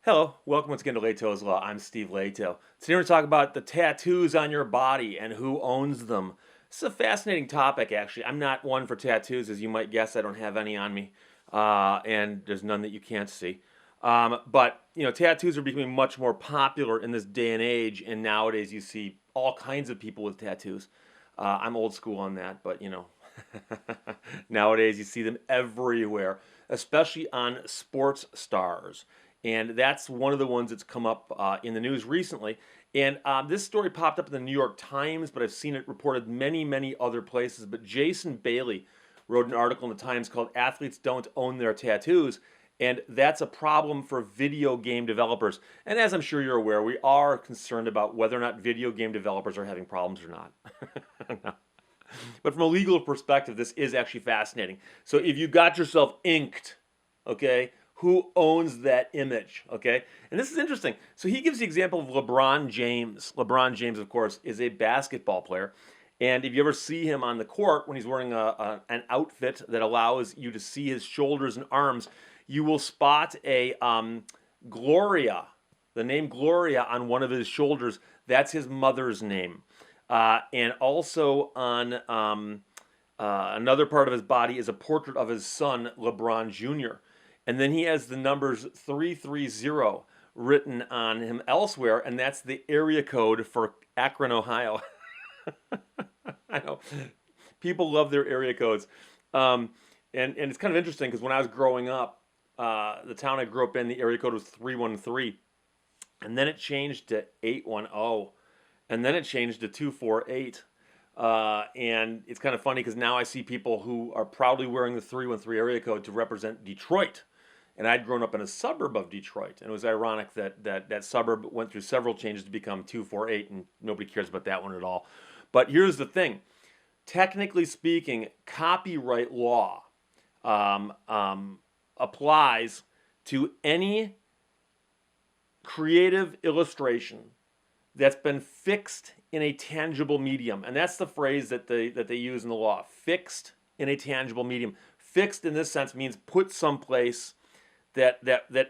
Hello, welcome once again to Lehto's Law. I'm Steve Lehto. Today we're going to talk about the tattoos on your body and who owns them. This is a fascinating topic, actually. I'm not one for tattoos, as you might guess. I don't have any on me, and there's none that you can't see. But tattoos are becoming much more popular in this day and age, and nowadays you see all kinds of people with tattoos. I'm old school on that, but nowadays you see them everywhere, especially on sports stars. And that's one of the ones that's come up in the news recently. And this story popped up in the New York Times, but I've seen it reported many other places. But Jason Bailey wrote an article in the Times called Athletes Don't Own Their Tattoos. And that's a problem for video game developers. And as I'm sure you're aware, we are concerned about whether or not video game developers are having problems or not. No. But from a legal perspective, this is actually fascinating. So if you got yourself inked, okay, who owns that image, okay? And this is interesting. So he gives the example of LeBron James. LeBron James, of course, is a basketball player. And if you ever see him on the court when he's wearing an outfit that allows you to see his shoulders and arms, you will spot a Gloria, the name Gloria on one of his shoulders. That's his mother's name. And also on another part of his body is a portrait of his son, LeBron Jr. And then he has the numbers 330 written on him elsewhere, and that's the area code for Akron, Ohio. I know. People love their area codes. And it's kind of interesting because when I was growing up, the town I grew up in, the area code was 313. And then it changed to 810. And then it changed to 248. And it's kind of funny because now I see people who are proudly wearing the 313 area code to represent Detroit. And I'd grown up in a suburb of Detroit. And it was ironic that suburb went through several changes to become 248, and nobody cares about that one at all. But here's the thing. Technically speaking, copyright law applies to any creative illustration that's been fixed in a tangible medium. And that's the phrase that they use in the law. Fixed in a tangible medium. Fixed in this sense means put someplace that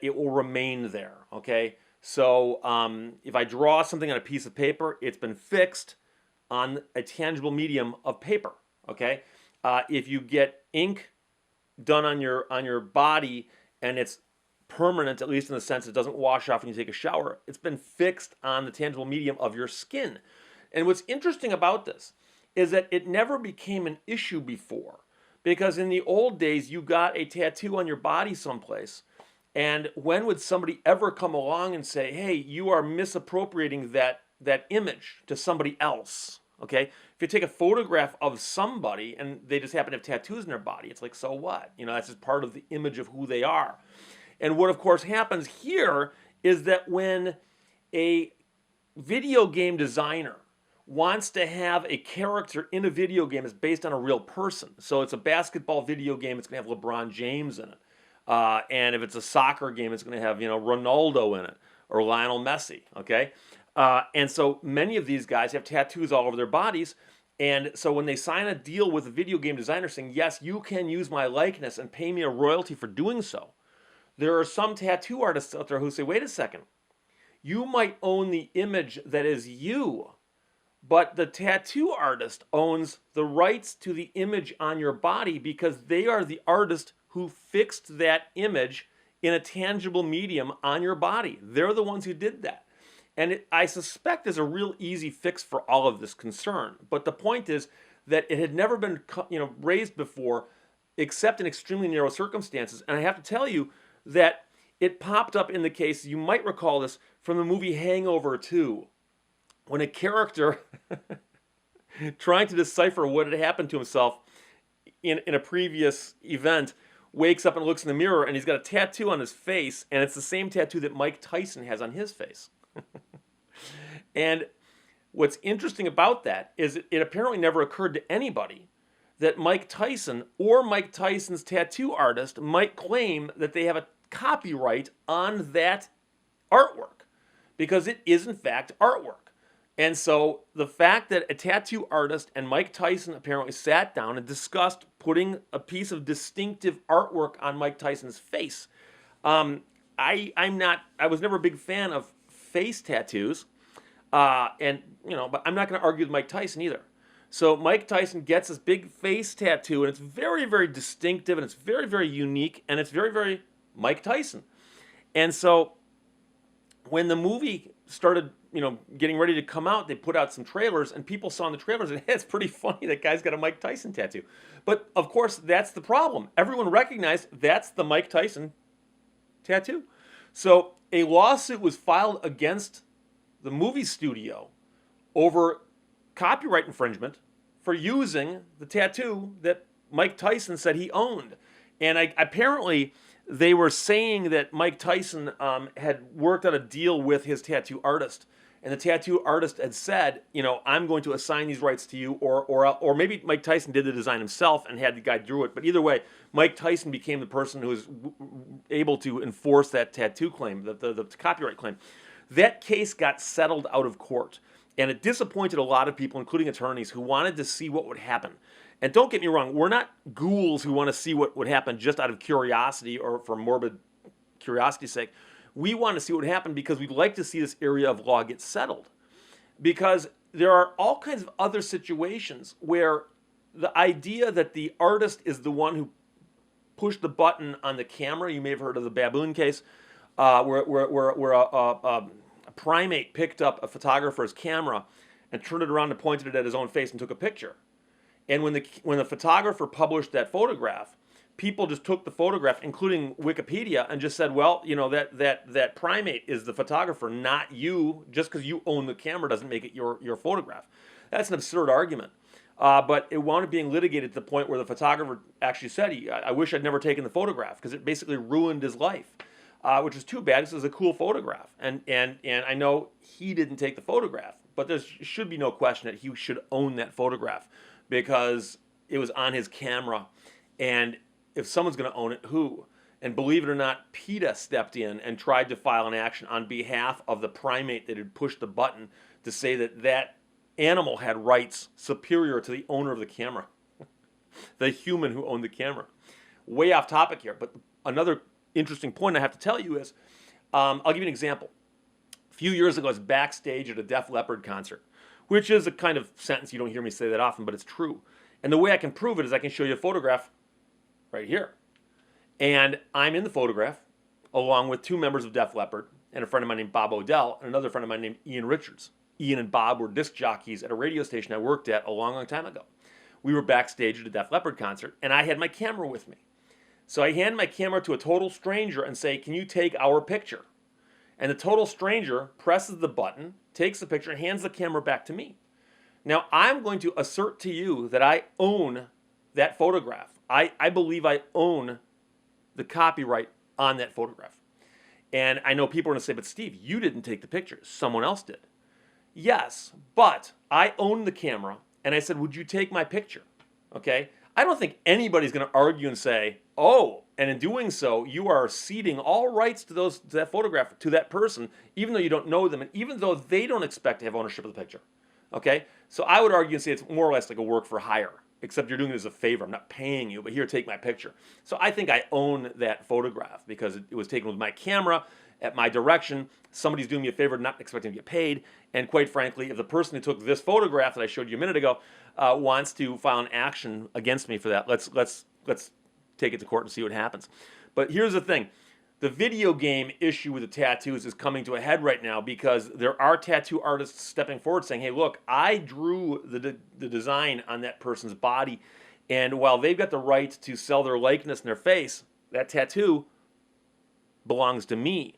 it will remain there, okay? So if I draw something on a piece of paper, it's been fixed on a tangible medium of paper, okay? If you get ink done on your body and it's permanent, at least in the sense it doesn't wash off when you take a shower, it's been fixed on the tangible medium of your skin. And what's interesting about this is that it never became an issue before, because in the old days you got a tattoo on your body someplace, and when would somebody ever come along and say, hey, you are misappropriating that image to somebody else? Okay? If you take a photograph of somebody and they just happen to have tattoos in their body, it's like, so what? That's just part of the image of who they are. And what, of course, happens here is that when a video game designer wants to have a character in a video game that's based on a real person, so it's a basketball video game, it's going to have LeBron James in it. And if it's a soccer game, it's going to have, Ronaldo in it or Lionel Messi, okay? And so many of these guys have tattoos all over their bodies. And so when they sign a deal with a video game designer saying, yes, you can use my likeness and pay me a royalty for doing so, there are some tattoo artists out there who say, wait a second, you might own the image that is you, but the tattoo artist owns the rights to the image on your body because they are the artist who fixed that image in a tangible medium on your body. They're the ones who did that. And I suspect there's a real easy fix for all of this concern. But the point is that it had never been raised before except in extremely narrow circumstances. And I have to tell you that it popped up in the case, you might recall this, from the movie Hangover 2, when a character trying to decipher what had happened to himself in a previous event wakes up and looks in the mirror, and he's got a tattoo on his face, and it's the same tattoo that Mike Tyson has on his face. And what's interesting about that is it apparently never occurred to anybody that Mike Tyson or Mike Tyson's tattoo artist might claim that they have a copyright on that artwork, because it is in fact artwork. And so the fact that a tattoo artist and Mike Tyson apparently sat down and discussed putting a piece of distinctive artwork on Mike Tyson's face I was never a big fan of face tattoos, and but I'm not going to argue with Mike Tyson either. So Mike Tyson gets this big face tattoo, and it's very, very distinctive, and it's very, very unique, and it's very, very Mike Tyson. And so when the movie started, getting ready to come out, they put out some trailers, and people saw in the trailers, and it's pretty funny that guy's got a Mike Tyson tattoo. But of course, that's the problem. Everyone recognized that's the Mike Tyson tattoo. So a lawsuit was filed against the movie studio over copyright infringement for using the tattoo that Mike Tyson said he owned. And apparently they were saying that Mike Tyson had worked out a deal with his tattoo artist. And the tattoo artist had said, I'm going to assign these rights to you, or maybe Mike Tyson did the design himself and had the guy do it. But either way, Mike Tyson became the person who was able to enforce that tattoo claim, the copyright claim. That case got settled out of court. And it disappointed a lot of people, including attorneys, who wanted to see what would happen. And don't get me wrong, we're not ghouls who want to see what would happen just out of curiosity or for morbid curiosity's sake. We want to see what would happen because we'd like to see this area of law get settled. Because there are all kinds of other situations where the idea that the artist is the one who pushed the button on the camera, you may have heard of the baboon case, where a primate picked up a photographer's camera and turned it around and pointed it at his own face and took a picture. And when the photographer published that photograph, people just took the photograph, including Wikipedia, and just said, well, that primate is the photographer, not you. Just because you own the camera doesn't make it your photograph. That's an absurd argument. But it wound up being litigated to the point where the photographer actually said, I wish I'd never taken the photograph because it basically ruined his life, which is too bad. This is a cool photograph. And I know he didn't take the photograph, but there should be no question that he should own that photograph because it was on his camera. And if someone's going to own it, who? And believe it or not, PETA stepped in and tried to file an action on behalf of the primate that had pushed the button to say that that animal had rights superior to the owner of the camera, the human who owned the camera. Way off topic here, but another interesting point I have to tell you is, I'll give you an example. A few years ago, I was backstage at a Def Leppard concert, which is a kind of sentence you don't hear me say that often, but it's true. And the way I can prove it is I can show you a photograph right here. And I'm in the photograph along with two members of Def Leppard and a friend of mine named Bob Odell and another friend of mine named Ian Richards. Ian and Bob were disc jockeys at a radio station I worked at a long, long time ago. We were backstage at a Def Leppard concert, and I had my camera with me. So I hand my camera to a total stranger and say, can you take our picture? And the total stranger presses the button, takes the picture, and hands the camera back to me. Now, I'm going to assert to you that I own that photograph. I believe I own the copyright on that photograph. And I know people are going to say, but Steve, you didn't take the picture. Someone else did. Yes, but I own the camera, and I said, would you take my picture? Okay? I don't think anybody's going to argue and say, oh, and in doing so, you are ceding all rights to that photograph to that person, even though you don't know them, and even though they don't expect to have ownership of the picture. Okay? So I would argue and say it's more or less like a work for hire, except you're doing it as a favor. I'm not paying you, but here, take my picture. So I think I own that photograph because it was taken with my camera at my direction. Somebody's doing me a favor, not expecting to get paid. And quite frankly, if the person who took this photograph that I showed you a minute ago wants to file an action against me for that, let's take it to court and see what happens. But here's the thing. The video game issue with the tattoos is coming to a head right now because there are tattoo artists stepping forward saying, hey, look, I drew the design on that person's body, and while they've got the right to sell their likeness and their face, that tattoo belongs to me.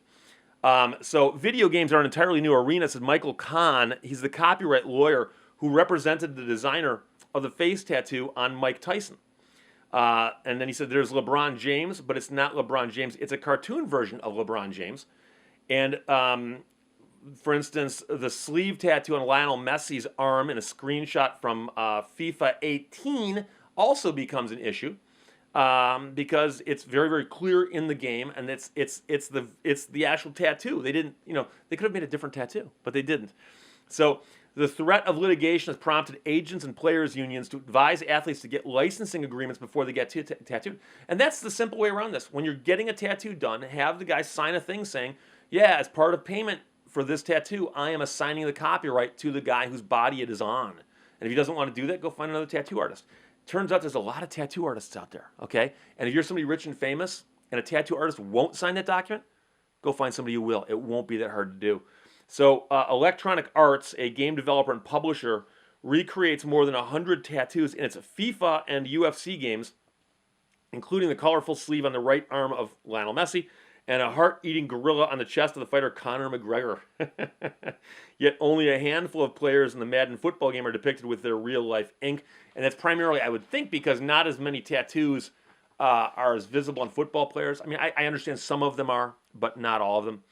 So video games are an entirely new arena, said Michael Kahn. He's the copyright lawyer who represented the designer of the face tattoo on Mike Tyson. And then he said there's LeBron James, but it's not LeBron James. It's a cartoon version of LeBron James. And for instance, the sleeve tattoo on Lionel Messi's arm in a screenshot from FIFA 18 also becomes an issue because it's very, very clear in the game, and it's the actual tattoo. They didn't, they could have made a different tattoo, but they didn't. So The threat of litigation has prompted agents and players' unions to advise athletes to get licensing agreements before they get tattooed. And that's the simple way around this. When you're getting a tattoo done, have the guy sign a thing saying, yeah, as part of payment for this tattoo, I am assigning the copyright to the guy whose body it is on. And if he doesn't want to do that, go find another tattoo artist. Turns out there's a lot of tattoo artists out there, okay? And if you're somebody rich and famous and a tattoo artist won't sign that document, go find somebody who will. It won't be that hard to do. So Electronic Arts, a game developer and publisher, recreates more than 100 tattoos in its FIFA and UFC games, including the colorful sleeve on the right arm of Lionel Messi and a heart-eating gorilla on the chest of the fighter Conor McGregor. Yet only a handful of players in the Madden football game are depicted with their real-life ink, and that's primarily, I would think, because not as many tattoos are as visible on football players. I mean, I understand some of them are, but not all of them.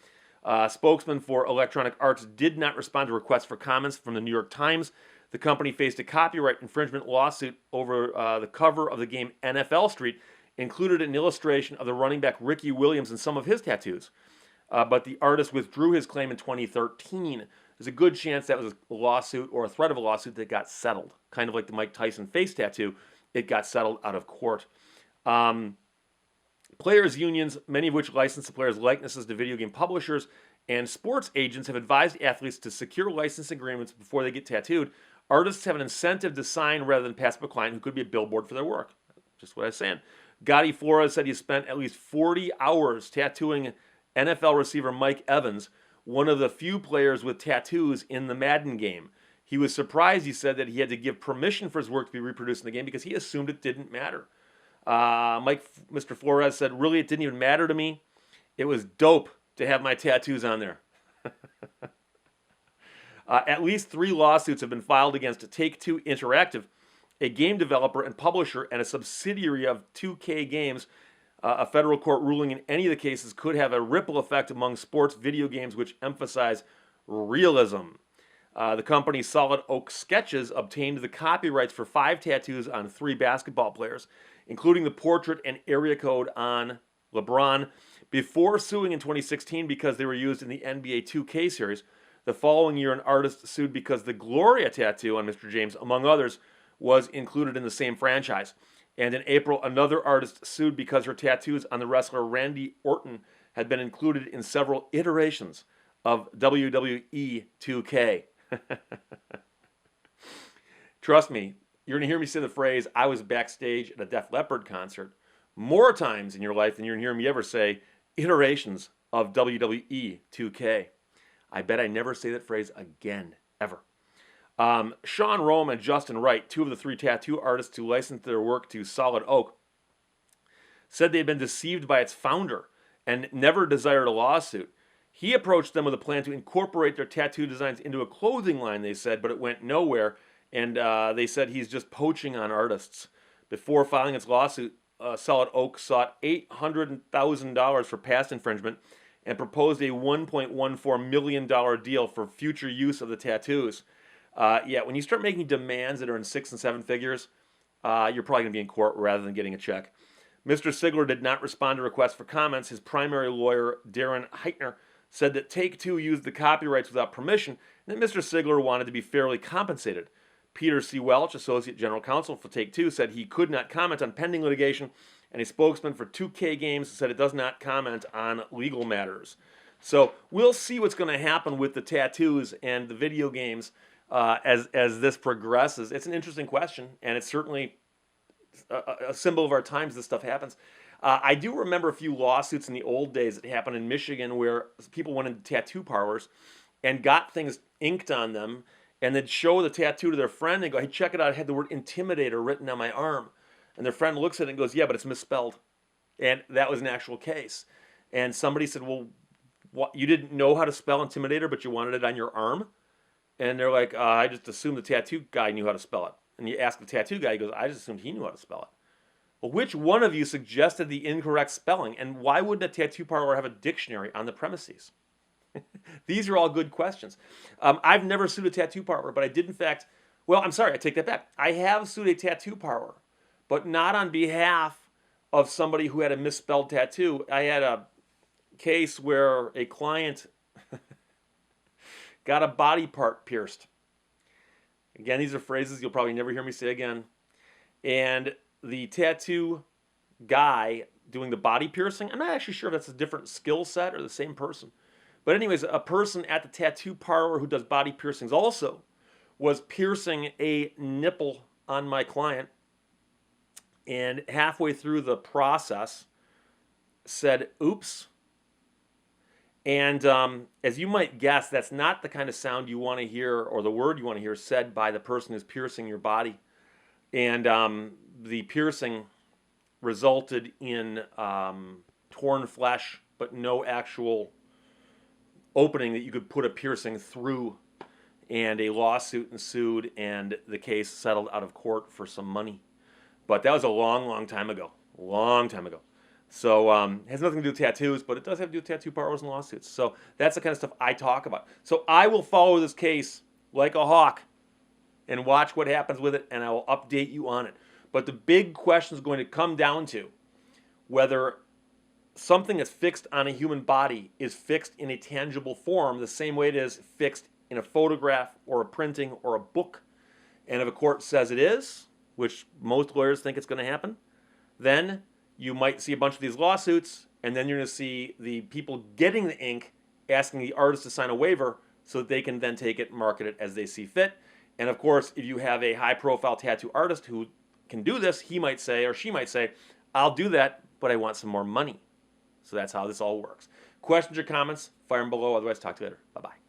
Spokesman for Electronic Arts did not respond to requests for comments from the New York Times. The company faced a copyright infringement lawsuit over the cover of the game NFL Street, included an illustration of the running back Ricky Williams and some of his tattoos. But the artist withdrew his claim in 2013. There's a good chance that was a lawsuit or a threat of a lawsuit that got settled. Kind of like the Mike Tyson face tattoo, it got settled out of court. Players' unions, many of which license the players' likenesses to video game publishers, and sports agents have advised athletes to secure license agreements before they get tattooed. Artists have an incentive to sign rather than pass up a client who could be a billboard for their work. Just what I was saying. Gotti Flores said he spent at least 40 hours tattooing NFL receiver Mike Evans, one of the few players with tattoos in the Madden game. He was surprised, he said, that he had to give permission for his work to be reproduced in the game because he assumed it didn't matter. Mr. Flores said, really, it didn't even matter to me. It was dope to have my tattoos on there. At least 3 lawsuits have been filed against Take-Two Interactive, a game developer and publisher and a subsidiary of 2K Games. A federal court ruling in any of the cases could have a ripple effect among sports video games which emphasize realism. The company Solid Oak Sketches obtained the copyrights for 5 tattoos on 3 basketball players, including the portrait and area code on LeBron, before suing in 2016 because they were used in the NBA 2K series. The following year, an artist sued because the Gloria tattoo on Mr. James, among others, was included in the same franchise. And in April, another artist sued because her tattoos on the wrestler Randy Orton had been included in several iterations of WWE 2K. Trust me, you're going to hear me say the phrase, I was backstage at a Def Leppard concert, more times in your life than you're going to hear me ever say iterations of WWE 2K. I bet I never say that phrase again, ever. Sean Rome and Justin Wright, 2 of the 3 tattoo artists who licensed their work to Solid Oak, said they had been deceived by its founder and never desired a lawsuit. He approached them with a plan to incorporate their tattoo designs into a clothing line, they said, but it went nowhere, and they said he's just poaching on artists. Before filing its lawsuit, Solid Oak sought $800,000 for past infringement and proposed a $1.14 million deal for future use of the tattoos. When you start making demands that are in 6 and 7 figures, you're probably going to be in court rather than getting a check. Mr. Sigler did not respond to requests for comments. His primary lawyer, Darren Heitner, said that Take-Two used the copyrights without permission and that Mr. Sigler wanted to be fairly compensated. Peter C. Welch, Associate General Counsel for Take-Two, said he could not comment on pending litigation, and a spokesman for 2K Games said it does not comment on legal matters. So we'll see what's going to happen with the tattoos and the video games as this progresses. It's an interesting question, and it's certainly a symbol of our times this stuff happens. I do remember a few lawsuits in the old days that happened in Michigan where people went into tattoo parlors and got things inked on them and they'd show the tattoo to their friend and go, hey, check it out, I had the word intimidator written on my arm. And their friend looks at it and goes, yeah, but it's misspelled. And that was an actual case. And somebody said, well, what, you didn't know how to spell intimidator, but you wanted it on your arm? And they're like, I just assumed the tattoo guy knew how to spell it. And you ask the tattoo guy, he goes, I just assumed he knew how to spell it. Well, which one of you suggested the incorrect spelling? And why wouldn't a tattoo parlor have a dictionary on the premises? These are all good questions. I've never sued a tattoo parlor, but I did, in fact, well, I'm sorry, I take that back. I have sued a tattoo parlor, but not on behalf of somebody who had a misspelled tattoo. I had a case where a client got a body part pierced Again, these are phrases you'll probably never hear me say again. And the tattoo guy doing the body piercing, I'm not actually sure if that's a different skill set or the same person. But anyways, a person at the tattoo parlor who does body piercings also was piercing a nipple on my client, and halfway through the process said, oops. And as you might guess, that's not the kind of sound you want to hear or the word you want to hear said by the person who's piercing your body. And the piercing resulted in torn flesh, but no actual opening that you could put a piercing through. And a lawsuit ensued, and the case settled out of court for some money. But that was a long, long time ago. Long time ago. So it has nothing to do with tattoos, but it does have to do with tattoo parlors and lawsuits. So that's the kind of stuff I talk about. So I will follow this case like a hawk and watch what happens with it, and I will update you on it. But the big question is going to come down to whether something that's fixed on a human body is fixed in a tangible form the same way it is fixed in a photograph or a printing or a book. And if a court says it is, which most lawyers think it's going to happen, then you might see a bunch of these lawsuits, and then you're going to see the people getting the ink asking the artist to sign a waiver so that they can then take it and market it as they see fit. And of course, if you have a high-profile tattoo artist who can do this, he might say, or she might say, I'll do that, but I want some more money. So that's how this all works. Questions or comments? Fire them below. Otherwise, talk to you later. Bye-bye.